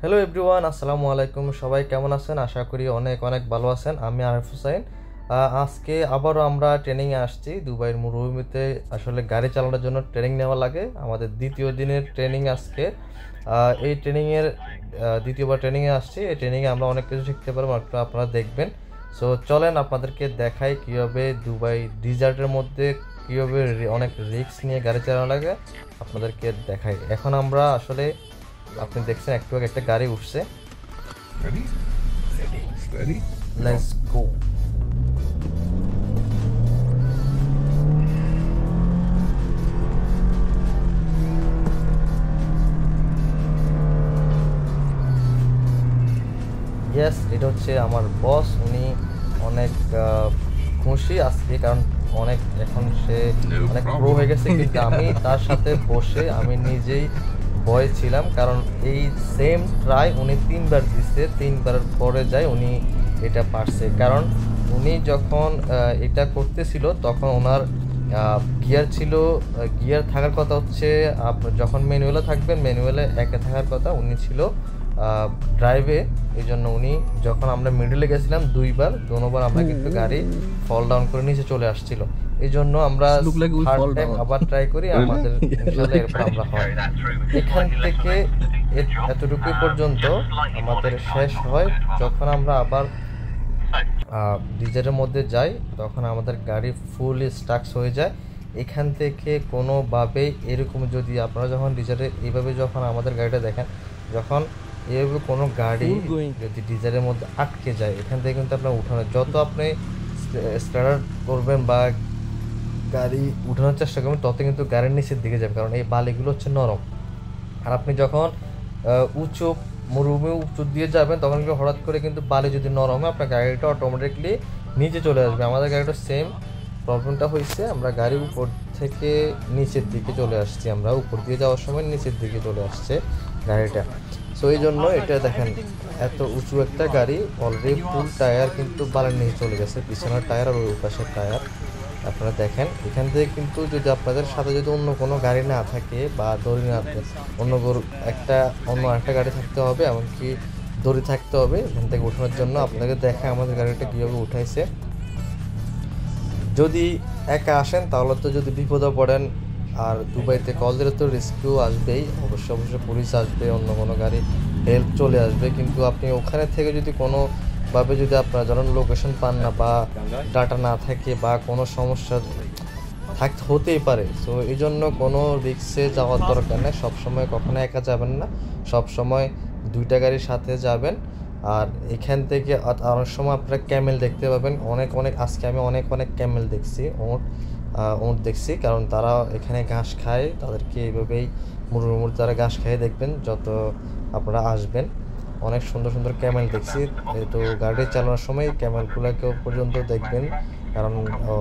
Hello everyone, আসসালামু আলাইকুম। সবাই কেমন আছেন? আশা করি অনেক অনেক ভালো আছেন। আমি আরিফ হোসাইন। আজকে আবারও আমরা ট্রেনিংয়ে আসছি দুবাইয়ের মরুভূমিতে। আসলে গাড়ি চালানোর জন্য ট্রেনিং নেওয়া লাগে। আমাদের দ্বিতীয় দিনের ট্রেনিং আজকে। এই ট্রেনিংয়ের দ্বিতীয়বার ট্রেনিংয়ে আসছি। এই ট্রেনিংয়ে আমরা অনেক কিছু শিখতে পারবো, একটু আপনারা দেখবেন। সো চলেন আপনাদেরকে দেখাই কীভাবে দুবাই ডিজার্টের মধ্যে কীভাবে অনেক রিস্ক নিয়ে গাড়ি চালানো লাগে, আপনাদেরকে দেখাই। এখন আমরা আসলে আপনি দেখছেন একটু আগে একটা গাড়ি উঠছে। Ready? Ready. Steady. Let's go. Yes, এটা হচ্ছে আমার বস। উনি অনেক খুশি আজকে, কারণ অনেক এখন সে অনেক প্রো হয়ে গেছে। কিন্তু আমি তার সাথে বসে আমি নিজেই ভয়ে ছিলাম, কারণ এই সেম ট্রাই উনি 3বার দিচ্ছে, 3বারের পরে যায় উনি এটা পারছে। কারণ উনি যখন এটা করতেছিল তখন ওনার গিয়ার ছিল, গিয়ার থাকার কথা হচ্ছে যখন ম্যানুয়ালে থাকবেন ম্যানুয়ালে একে থাকার কথা, উনি ছিল ড্রাইভে। এই জন্য উনি যখন আমরা মিডলে গেছিলাম দুবার আমরা কিন্তু গাড়ি ফল ডাউন করে নিচে চলে আসছিল। এই জন্য আমরা থার্ড টাইম আবার ট্রাই করি, আমাদের ইনশাআল্লাহ এরপর আমরা হয়। এখান থেকে এতটুকু পর্যন্ত আমাদের শেষ হয়। যখন আমরা আবার ডিজারের মধ্যে যাই তখন আমাদের গাড়ি ফুল স্টাক্স হয়ে যায়। এখান থেকে কোনোভাবেই এরকম যদি আপনারা যখন ডিজারে এইভাবে যখন আমাদের গাড়িটা দেখেন, যখন এইভাবে কোনো গাড়ি যদি ডিজারের মধ্যে আটকে যায়, এখান থেকে কিন্তু আপনার উঠানো, যত আপনি স্টার্ট করবেন বা গাড়ি উঠানোর চেষ্টা করবেন তত কিন্তু গাড়ির নিচের দিকে যাবে, কারণ এই বালিগুলো হচ্ছে নরম। আর আপনি যখন উঁচু মরুভূমি উঁচু দিয়ে যাবেন তখন কিন্তু হঠাৎ করে কিন্তু বালি যদি নরম হয় আপনার গাড়িটা অটোমেটিকলি নিচে চলে আসবে। আমাদের গাড়িটা সেম প্রবলেমটা হয়েছে, আমরা গাড়ি উপর থেকে নিচের দিকে চলে আসছি, আমরা উপর দিয়ে যাওয়ার সময় নিচের দিকে চলে আসছে গাড়িটা। সো এই জন্য এটা দেখেন, এত উঁচু একটা গাড়ি অলরেডি ফুল টায়ার কিন্তু বালির নিচে চলে গেছে, পিছনের টায়ার আর ওই পাশের টায়ার। আপনারা দেখেন এখান থেকে কিন্তু যদি আপনাদের সাথে যদি অন্য কোনো গাড়ি না থাকে বা দড়ি না থাকে, অন্য একটা গাড়ি থাকতে হবে, এমনকি দড়ি থাকতে হবে এখান থেকে ওঠানোর জন্য। আপনাকে দেখায় আমাদের গাড়িটা কীভাবে উঠাইছে। যদি একা আসেন তাহলে তো যদি বিপদে পড়েন, আর দুবাইতে কল দিলে তো রেস্কিউ আসবেই, অবশ্যই পুলিশ আসবে, অন্য কোনো গাড়ি হেল্প চলে আসবে। কিন্তু আপনি ওখানে থেকে যদি কোনোভাবে যদি আপনার ধরেন লোকেশন পান না বা ডাটা না থাকে বা কোনো সমস্যা থাকতে হতেই পারে, সো এই জন্য কোনো রিক্সে যাওয়ার দরকার নেই। সবসময় কখনো একা যাবেন না, সবসময় দুইটা গাড়ির সাথে যাবেন। আর এখান থেকে অনেক সময় আপনারা ক্যামেল দেখতে পাবেন, আজকে আমি অনেক ক্যামেল দেখছি, উঁট দেখছি, কারণ তারা এখানে ঘাস খায়, তাদেরকে এইভাবেই মুড়মুড় তারা ঘাস খায় দেখবেন যত আপনারা আসবেন। অনেক সুন্দর সুন্দর ক্যামেল দেখছি। তো গাড়ি চালানোর সময় ক্যামেলগুলোকেও পর্যন্ত দেখবেন, কারণ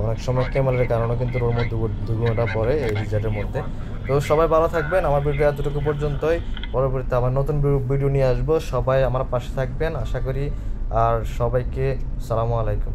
অনেক সময় ক্যামেলের কারণে কিন্তু ওর মধ্যে দুর্ঘটনা পড়ে এই রিজার্টের মধ্যে। তো সবাই ভালো থাকবেন। আমার ভিডিও এতটুকু পর্যন্তই, পরবর্তীতে আবার নতুন ভিডিও নিয়ে আসবো। সবাই আমার পাশে থাকবেন আশা করি। আর সবাইকে সালামু আলাইকুম।